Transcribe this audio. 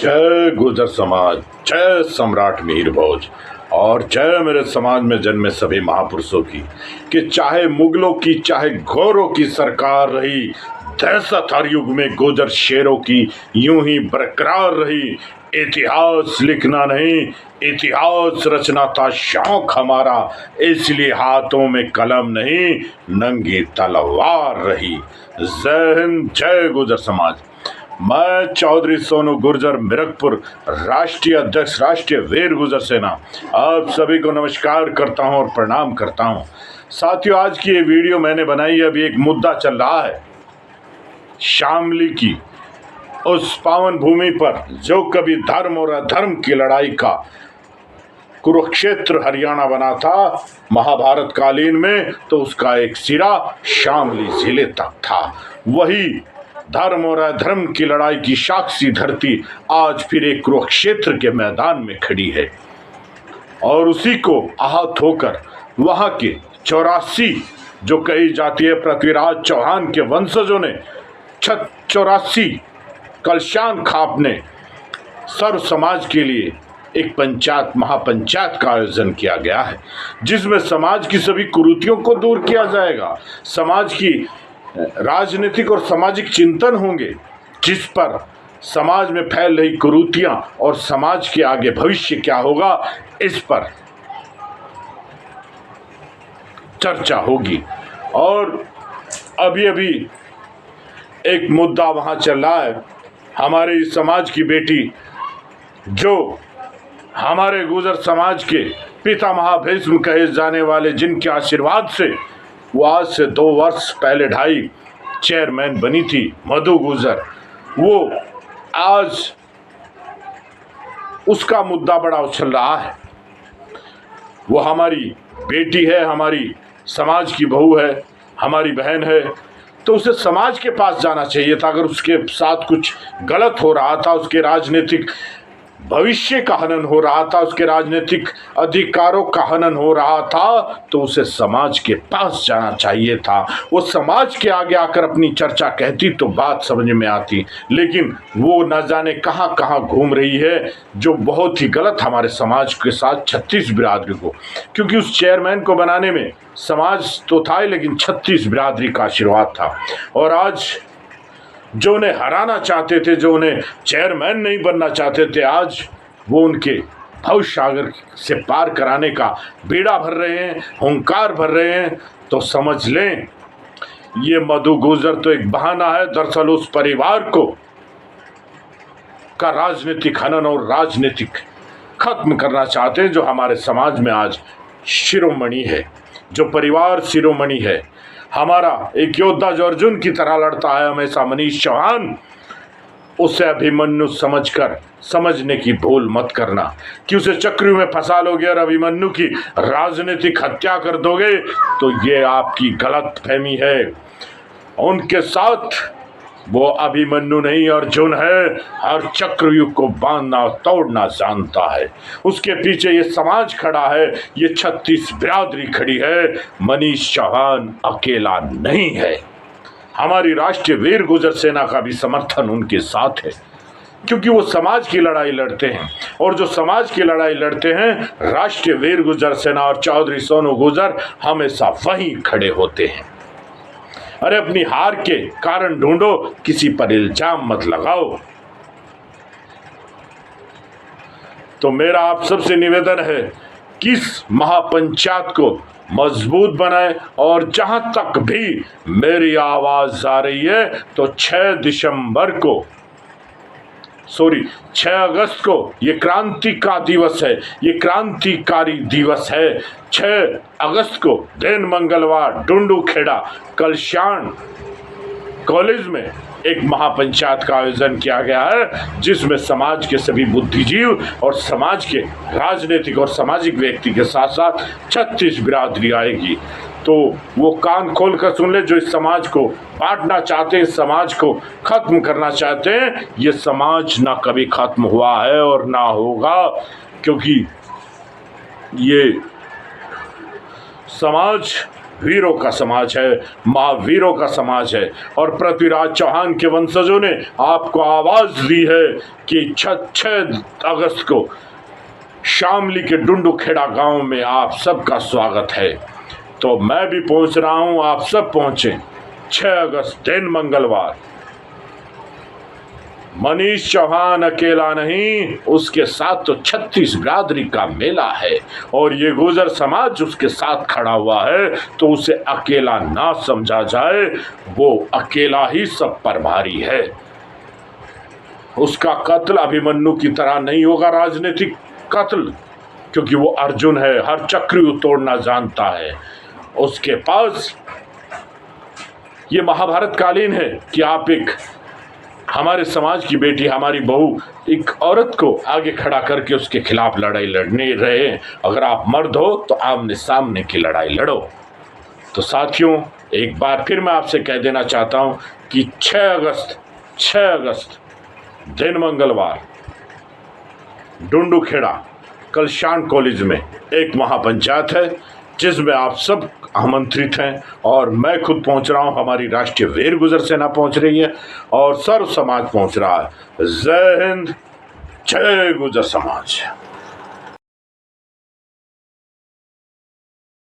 जय गुर्जर समाज, जय सम्राट मिहिर भोज और जय मेरे समाज में जन्मे सभी महापुरुषों की। कि चाहे मुगलों की चाहे घोरों की सरकार रही, दहशत हर युग में गुर्जर शेरों की यूं ही बरकरार रही। इतिहास लिखना नहीं, इतिहास रचना था शौक हमारा, इसलिए हाथों में कलम नहीं नंगी तलवार रही। जय हिंद, जय गुर्जर समाज। मैं चौधरी सोनू गुर्जर मिरकपुर, राष्ट्रीय अध्यक्ष राष्ट्रीय वीर गुर्जर सेना, आप सभी को नमस्कार करता हूं और प्रणाम करता हूं। साथियों, आज की ये वीडियो मैंने बनाई, अभी एक मुद्दा चल रहा है शामली की, उस पावन भूमि पर जो कभी धर्म और अधर्म की लड़ाई का कुरुक्षेत्र हरियाणा बना था महाभारत कालीन में, तो उसका एक सिरा शामली जिले तक था। वही धर्म और अधर्म की लड़ाई की साक्षी धरती आज फिर एक कुरुक्षेत्र के मैदान में खड़ी है और उसी को आहत होकर वहां के 84 जो कही जाती है पृथ्वीराज चौहान के वंशजों ने 84 कलशान खाप ने सर्व समाज के लिए एक पंचायत महापंचायत का आयोजन किया गया है, जिसमें समाज की सभी कुरीतियों को दूर किया जाएगा। समाज की राजनीतिक और सामाजिक चिंतन होंगे, जिस पर समाज में फैल रही कुरीतियां और समाज के आगे भविष्य क्या होगा, इस पर चर्चा होगी। और अभी अभी एक मुद्दा वहां चल रहा है, हमारे समाज की बेटी जो हमारे गुर्जर समाज के पिता महाभीष्म कहे जाने वाले, जिनके आशीर्वाद से वो आज से 2 वर्ष पहले 2.5 चेयरमैन बनी थी, मधु गुर्जर, वो आज उसका मुद्दा बड़ा उछल रहा है। वो हमारी बेटी है, हमारी समाज की बहू है, हमारी बहन है, तो उसे समाज के पास जाना चाहिए था। अगर उसके साथ कुछ गलत हो रहा था, उसके राजनीतिक भविष्य का हनन हो रहा था, उसके राजनीतिक अधिकारों का हनन हो रहा था, तो उसे समाज के पास जाना चाहिए था। वो समाज के आगे आकर अपनी चर्चा कहती तो बात समझ में आती, लेकिन वो न जाने कहाँ कहाँ घूम रही है, जो बहुत ही गलत हमारे समाज के साथ 36 बिरादरी को, क्योंकि उस चेयरमैन को बनाने में समाज तो था ही, लेकिन 36 बिरादरी का आशीर्वाद था। और आज जो उन्हें हराना चाहते थे, जो उन्हें चेयरमैन नहीं बनना चाहते थे, आज वो उनके भवसागर से पार कराने का बीड़ा भर रहे हैं, हुंकार भर रहे हैं। तो समझ लें, ये मधु गुर्जर तो एक बहाना है। दरअसल उस परिवार को का राजनीतिक हनन और राजनीतिक खत्म करना चाहते हैं, जो हमारे समाज में आज शिरोमणि है, जो परिवार शिरोमणि है। हमारा एक योद्धा जो अर्जुन की तरह लड़ता है हमेशा, मनीष चौहान, उसे अभिमन्यु समझकर समझने की भूल मत करना कि उसे चक्री में फंसा लोगे और अभिमन्यु की राजनीतिक हत्या कर दोगे, तो ये आपकी गलत फहमी है। उनके साथ वो अभिमन्यु नहीं अर्जुन है, हर चक्रव्यूह को बांधना तोड़ना जानता है। उसके पीछे ये समाज खड़ा है, ये 36 बिरादरी खड़ी है, मनीष चौहान अकेला नहीं है। हमारी राष्ट्रीय वीर गुर्जर सेना का भी समर्थन उनके साथ है, क्योंकि वो समाज की लड़ाई लड़ते हैं, और जो समाज की लड़ाई लड़ते हैं, राष्ट्रीय वीर गुर्जर सेना और चौधरी सोनू गुर्जर हमेशा वहीं खड़े होते हैं। अरे अपनी हार के कारण ढूंढो, किसी पर इल्जाम मत लगाओ। तो मेरा आप सबसे निवेदन है कि इस महापंचायत को मजबूत बनाए, और जहां तक भी मेरी आवाज आ रही है, तो 6 अगस्त को ये क्रांति का दिवस है, ये क्रांतिकारी दिवस है। 6 अगस्त को दिन मंगलवार डुंडू खेड़ा कलशान कॉलेज में एक महापंचायत का आयोजन किया गया है, जिसमें समाज के सभी बुद्धिजीव और समाज के राजनीतिक और सामाजिक व्यक्ति के साथ साथ 36 बिरादरी आएगी। तो वो कान खोल कर सुन ले, जो इस समाज को बांटना चाहते हैं, इस समाज को खत्म करना चाहते हैं, ये समाज ना कभी खत्म हुआ है और ना होगा, क्योंकि ये समाज वीरों का समाज है, महावीरों का समाज है। और पृथ्वीराज चौहान के वंशजों ने आपको आवाज दी है कि 6 अगस्त को शामली के डुंडूखेड़ा गांव में आप सबका स्वागत है। तो मैं भी पहुंच रहा हूं, आप सब पहुंचे। 6 अगस्त दिन मंगलवार। मनीष चौहान अकेला नहीं, उसके साथ तो 36 बिरादरी का मेला है और ये गुर्जर समाज उसके साथ खड़ा हुआ है। तो उसे अकेला ना समझा जाए, वो अकेला ही सब पर भारी है। उसका कत्ल अभिमन्यु की तरह नहीं होगा राजनीतिक कत्ल, क्योंकि वो अर्जुन है, हर चक्र तोड़ना जानता है। उसके पास ये महाभारत कालीन है कि आप एक हमारे समाज की बेटी, हमारी बहू, एक औरत को आगे खड़ा करके उसके खिलाफ लड़ाई लड़ने रहे। अगर आप मर्द हो तो आमने सामने की लड़ाई लड़ो। तो साथियों, एक बार फिर मैं आपसे कह देना चाहता हूं कि 6 अगस्त दिन मंगलवार डुंडूखेड़ा कलशान कॉलेज में एक महापंचायत है जिसमें आप सब आमंत्रित हैं और मैं खुद पहुंच रहा हूं। हमारी राष्ट्रीय वीर गुर्जर सेना पहुंच रही है और सर्व समाज पहुंच रहा है। जय हिंद, जय गुर्जर समाज।